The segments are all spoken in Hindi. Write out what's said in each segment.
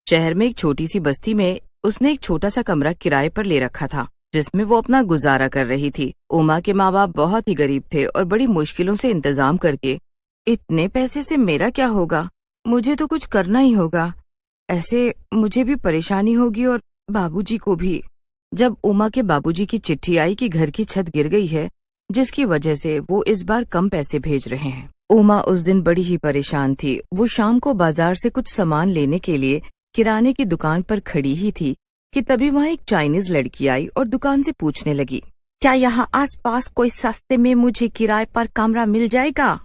शहर में एक छोटी सी बस्ती में उसने एक छोटा सा कमरा किराए पर ले रखा था, जिसमें वो अपना गुजारा कर रही थी। उमा के माँ बाप बहुत ही गरीब थे और बड़ी मुश्किलों से इंतजाम करके, इतने पैसे से मेरा क्या होगा, मुझे तो कुछ करना ही होगा, ऐसे मुझे भी परेशानी होगी और बाबूजी को भी। जब उमा के बाबूजी की चिट्ठी आई कि घर की छत गिर गई है, जिसकी वजह से वो इस बार कम पैसे भेज रहे हैं, उमा उस दिन बड़ी ही परेशान थी। वो शाम को बाजार से कुछ सामान लेने के लिए किराने की दुकान पर खड़ी ही थी कि तभी वहाँ एक चाइनीज लड़की आई और दुकान से पूछने लगी, क्या यहाँ आसपास कोई सस्ते में मुझे किराए पर कमरा मिल जाएगा?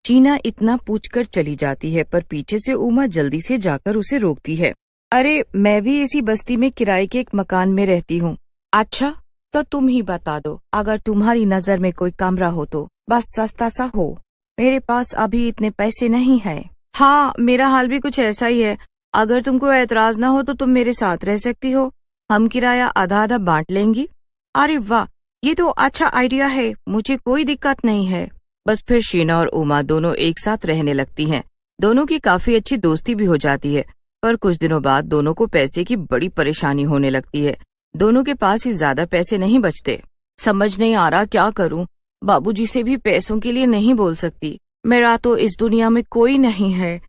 शीना इतना पूछकर चली जाती है, पर पीछे से उमा जल्दी से जाकर उसे रोकती है। अरे, मैं भी इसी बस्ती में किराए के एक मकान में रहती हूँ। अच्छा, तो तुम ही बता दो, अगर तुम्हारी नजर में कोई कमरा हो तो बस सस्ता सा हो। मेरे पास अभी इतने पैसे नहीं है। हाँ, मेरा हाल भी कुछ ऐसा ही है। अगर तुमको एतराज ना हो तो तुम मेरे साथ रह सकती हो, हम किराया आधा आधा बांट लेंगी। अरे वाह, ये तो अच्छा आइडिया है, मुझे कोई दिक्कत नहीं है। बस फिर शीना और उमा दोनों एक साथ रहने लगती हैं। दोनों की काफी अच्छी दोस्ती भी हो जाती है, पर कुछ दिनों बाद दोनों को पैसे की बड़ी परेशानी होने लगती है। दोनों के पास ही ज्यादा पैसे नहीं बचते। समझ नहीं आ रहा क्या करूं, बाबूजी से भी पैसों के लिए नहीं बोल सकती। मेरा तो इस दुनिया में कोई नहीं है,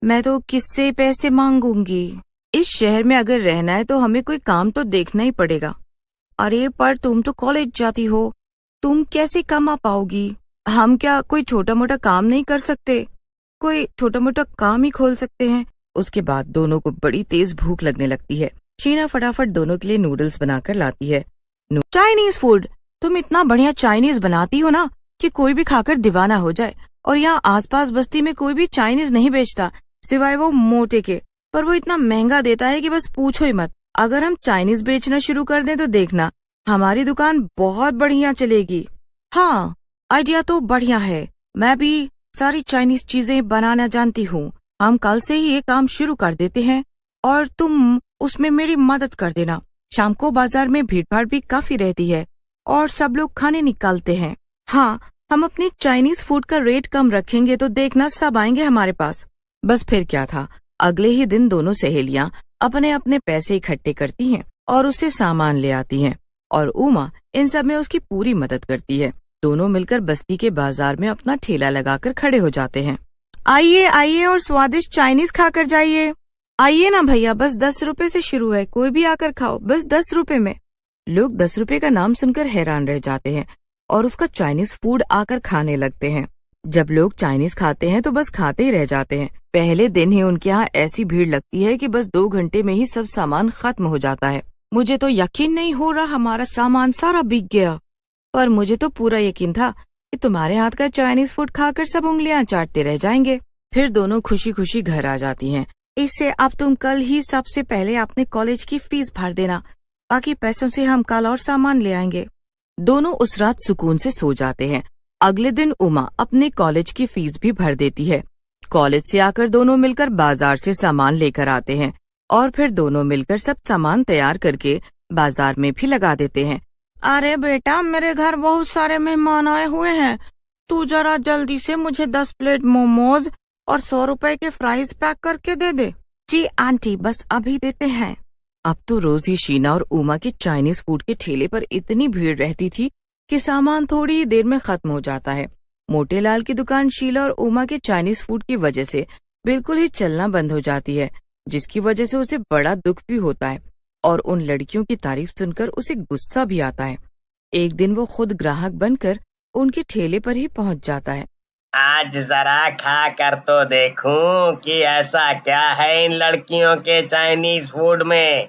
मैं तो किससे पैसे मांगूंगी? इस शहर में अगर रहना है तो हमें कोई काम तो देखना ही पड़ेगा। अरे पर तुम तो कॉलेज जाती हो, तुम कैसे कमा पाओगी? हम क्या कोई छोटा मोटा काम नहीं कर सकते? कोई छोटा मोटा काम ही खोल सकते हैं। उसके बाद दोनों को बड़ी तेज भूख लगने लगती है। शीना फटाफट दोनों के लिए नूडल्स बनाकर लाती है। चाइनीज फूड, तुम इतना बढ़िया चाइनीज बनाती हो ना कि कोई भी खाकर दीवाना हो जाए। और यहाँ आसपास बस्ती में कोई भी चाइनीज नहीं बेचता सिवाय वो मोटे के, पर वो इतना महंगा देता है कि बस पूछो ही मत। अगर हम चाइनीज बेचना शुरू कर दें तो देखना, हमारी दुकान बहुत बढ़िया चलेगी। हाँ, आइडिया तो बढ़िया है, मैं भी सारी चाइनीज चीजें बनाना जानती हूँ। हम कल से ही ये काम शुरू कर देते हैं और तुम उसमें मेरी मदद कर देना। शाम को बाजार में भीड़ भाड़ भी काफी रहती है और सब लोग खाने निकालते हैं। हाँ, हम अपनी चाइनीज फूड का रेट कम रखेंगे तो देखना सब आएंगे हमारे पास। बस फिर क्या था, अगले ही दिन दोनों सहेलियां अपने अपने पैसे इकट्ठे करती हैं और उससे सामान ले आती हैं, और उमा इन सब में उसकी पूरी मदद करती है। दोनों मिलकर बस्ती के बाजार में अपना ठेला लगाकर खड़े हो जाते हैं। आइए आइए और स्वादिष्ट चाइनीज खाकर जाइए। आइए ना भैया, बस 10 रुपए से शुरू है, कोई भी आकर खाओ, बस 10 रुपए में। लोग 10 रुपए का नाम सुनकर हैरान रह जाते हैं और उसका चाइनीज फूड आकर खाने लगते हैं। जब लोग चाइनीज खाते हैं तो बस खाते ही रह जाते हैं। पहले दिन ही उनके यहाँ ऐसी भीड़ लगती है कि बस 2 घंटे में ही सब सामान खत्म हो जाता है। मुझे तो यकीन नहीं हो रहा हमारा सामान सारा बिक गया, पर मुझे तो पूरा यकीन था कि तुम्हारे हाथ का चाइनीज फूड खाकर सब उंगलियां चाटते रह जाएंगे। फिर दोनों खुशी खुशी घर आ जाती हैं। इससे अब तुम कल ही सबसे पहले अपने कॉलेज की फीस भर देना, बाकी पैसों से हम कल और सामान ले आएंगे। दोनों उस रात सुकून से सो जाते हैं। अगले दिन उमा अपने कॉलेज की फीस भी भर देती है। कॉलेज से आकर दोनों मिलकर बाजार से सामान लेकर आते हैं और फिर दोनों मिलकर सब सामान तैयार करके बाजार में भी लगा देते हैं। अरे बेटा, मेरे घर बहुत सारे मेहमान आए हुए हैं, तू जरा जल्दी से मुझे 10 प्लेट मोमोज और 100 रुपए के फ्राइज पैक करके दे दे। जी आंटी, बस अभी देते हैं। अब तो रोज ही शीना और उमा के चाइनीज फूड के ठेले पर इतनी भीड़ रहती थी कि सामान थोड़ी ही देर में खत्म हो जाता है। मोटेलाल की दुकान शीला और उमा के चाइनीज फूड की वजह से बिल्कुल ही चलना बंद हो जाती है, जिसकी वजह से उसे बड़ा दुख भी होता है और उन लड़कियों की तारीफ सुनकर उसे गुस्सा भी आता है। एक दिन वो खुद ग्राहक बनकर उनके ठेले पर ही पहुंच जाता है। आज जरा खा कर तो देखूं कि ऐसा क्या है इन लड़कियों के चाइनीज फूड में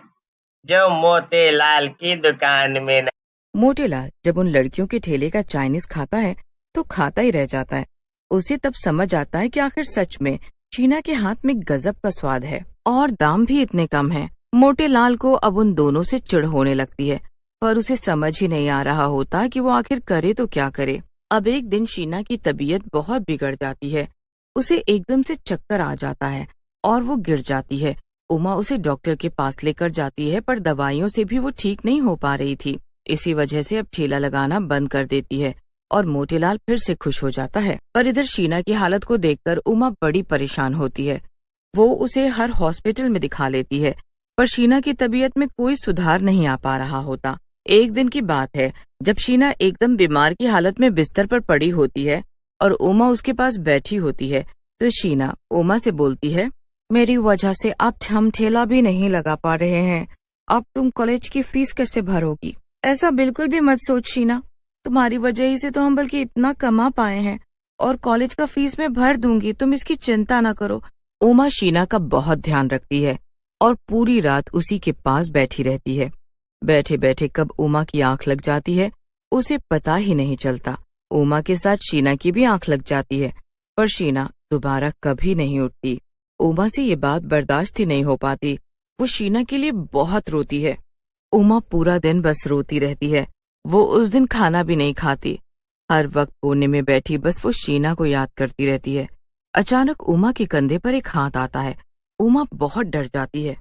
जो मोतीलाल की दुकान में नहीं। मोटेलाल जब उन लड़कियों के ठेले का चाइनीज खाता है तो खाता ही रह जाता है। उसे तब समझ आता है कि आखिर सच में शीना के हाथ में गजब का स्वाद है और दाम भी इतने कम है। मोटेलाल को अब उन दोनों से चिढ़ होने लगती है, पर उसे समझ ही नहीं आ रहा होता कि वो आखिर करे तो क्या करे। अब एक दिन शीना की तबीयत बहुत बिगड़ जाती है। उसे एकदम से चक्कर आ जाता है और वो गिर जाती है। उमा उसे डॉक्टर के पास लेकर जाती है, पर दवाइयों से भी वो ठीक नहीं हो पा रही थी। इसी वजह से अब ठेला लगाना बंद कर देती है और मोतीलाल फिर से खुश हो जाता है। पर इधर शीना की हालत को देखकर उमा बड़ी परेशान होती है। वो उसे हर हॉस्पिटल में दिखा लेती है, पर शीना की तबीयत में कोई सुधार नहीं आ पा रहा होता। एक दिन की बात है, जब शीना एकदम बीमार की हालत में बिस्तर पर पड़ी होती है और उमा उसके पास बैठी होती है, तो शीना उमा से बोलती है, मेरी वजह से अब हम ठेला भी नहीं लगा पा रहे हैं। अब तुम कॉलेज की फीस कैसे भरोगी? ऐसा बिल्कुल भी मत सोच शीना, तुम्हारी वजह ही से तो हम बल्कि इतना कमा पाए हैं, और कॉलेज का फीस मैं भर दूंगी, तुम इसकी चिंता ना करो। उमा शीना का बहुत ध्यान रखती है और पूरी रात उसी के पास बैठी रहती है। बैठे बैठे कब उमा की आंख लग जाती है उसे पता ही नहीं चलता। उमा के साथ शीना की भी आंख लग जाती है, पर शीना दोबारा कभी नहीं उठती। उमा से ये बात बर्दाश्त ही नहीं हो पाती। वो शीना के लिए बहुत रोती है। उमा पूरा दिन बस रोती रहती है। वो उस दिन खाना भी नहीं खाती। हर वक्त कोने में बैठी बस वो शीना को याद करती रहती है। अचानक उमा के कंधे पर एक हाथ आता है। उमा बहुत डर जाती है।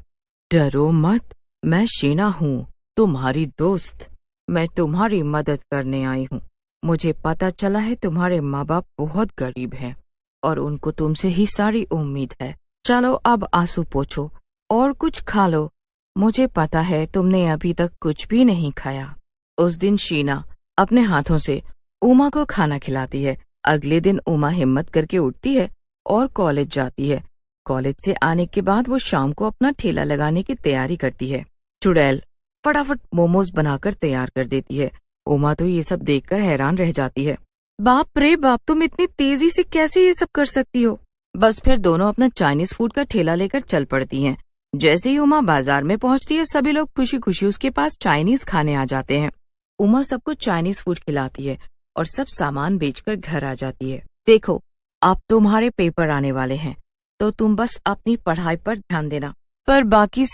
डरो मत, मैं शीना हूँ, तुम्हारी दोस्त। मैं तुम्हारी मदद करने आई हूँ। मुझे पता चला है तुम्हारे माँ बाप बहुत गरीब हैं और उनको तुमसे ही सारी उम्मीद है। चलो अब आंसू पोंछो और कुछ खा लो। मुझे पता है तुमने अभी तक कुछ भी नहीं खाया। उस दिन शीना अपने हाथों से उमा को खाना खिलाती है। अगले दिन उमा हिम्मत करके उठती है और कॉलेज जाती है। कॉलेज से आने के बाद वो शाम को अपना ठेला लगाने की तैयारी करती है। चुड़ैल फटाफट मोमोज बनाकर तैयार कर देती है। उमा तो ये सब देखकर हैरान रह जाती है। बाप रे बाप, तुम इतनी तेजी से कैसे ये सब कर सकती हो? बस फिर दोनों अपना चाइनीज फूड का ठेला लेकर चल पड़ती हैं। जैसे ही उमा बाजार में पहुंचती है, सभी लोग खुशी खुशी उसके पास चाइनीज खाने आ जाते हैं। उमा सबको चाइनीज फूड खिलाती है और सब सामान बेचकर घर आ जाती है। देखो, अब तुम्हारे पेपर आने वाले हैं, तो तुम बस अपनी पढ़ाई पर ध्यान देना, पर बाकी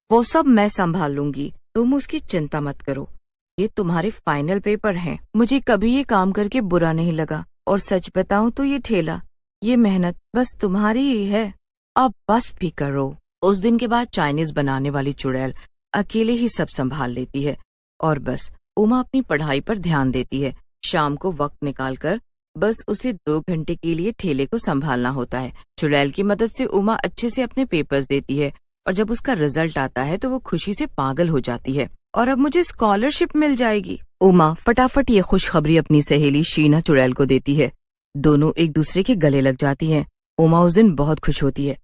वो सब मैं संभाल लूंगी। तुम उसकी चिंता मत करो। ये तुम्हारे फाइनल पेपर हैं। मुझे कभी ये काम करके बुरा नहीं लगा, और सच बताऊं तो ये ठेला, ये मेहनत बस तुम्हारी ही है। अब बस भी करो। उस दिन के बाद चाइनीज बनाने वाली चुड़ैल अकेले ही सब संभाल लेती है और बस उमा अपनी पढ़ाई पर ध्यान देती है। शाम को वक्त निकालकर बस उसे 2 घंटे के लिए ठेले को संभालना होता है। चुड़ैल की मदद से उमा अच्छे से अपने पेपर्स देती है और जब उसका रिजल्ट आता है तो वो खुशी से पागल हो जाती है। और अब मुझे स्कॉलरशिप मिल जाएगी। उमा फटाफट ये खुशखबरी अपनी सहेली शीना चुड़ैल को देती है। दोनों एक दूसरे के गले लग जाती हैं। उमा उस दिन बहुत खुश होती है।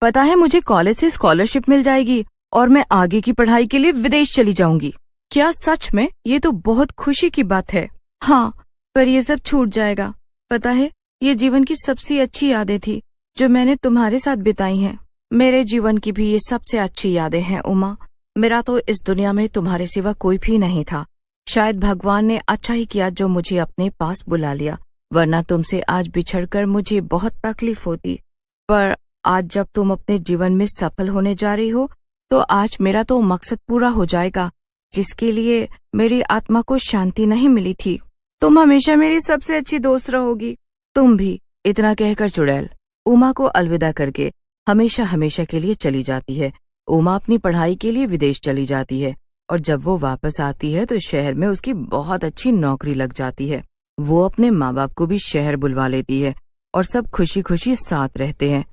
पता है, मुझे कॉलेज से स्कॉलरशिप मिल जाएगी और मैं आगे की पढ़ाई के लिए विदेश चली जाऊंगी। क्या सच में? ये तो बहुत खुशी की बात है। हाँ, पर ये सब छूट जाएगा। पता है, ये जीवन की सबसे अच्छी यादें थी जो मैंने तुम्हारे साथ बिताई हैं। मेरे जीवन की भी ये सबसे अच्छी यादें हैं उमा। मेरा तो इस दुनिया में तुम्हारे सिवा कोई भी नहीं था। शायद भगवान ने अच्छा ही किया जो मुझे अपने पास बुला लिया, वरना तुमसे आज बिछड़कर मुझे बहुत तकलीफ होती। पर आज जब तुम अपने जीवन में सफल होने जा रही हो, तो आज मेरा तो मकसद पूरा हो जाएगा जिसके लिए मेरी आत्मा को शांति नहीं मिली थी। तुम हमेशा मेरी सबसे अच्छी दोस्त रहोगी। तुम भी। इतना कहकर चुड़ैल उमा को अलविदा करके हमेशा हमेशा के लिए चली जाती है। उमा अपनी पढ़ाई के लिए विदेश चली जाती है और जब वो वापस आती है तो शहर में उसकी बहुत अच्छी नौकरी लग जाती है। वो अपने माँ बाप को भी शहर बुलवा लेती है और सब खुशी खुशी साथ रहते हैं।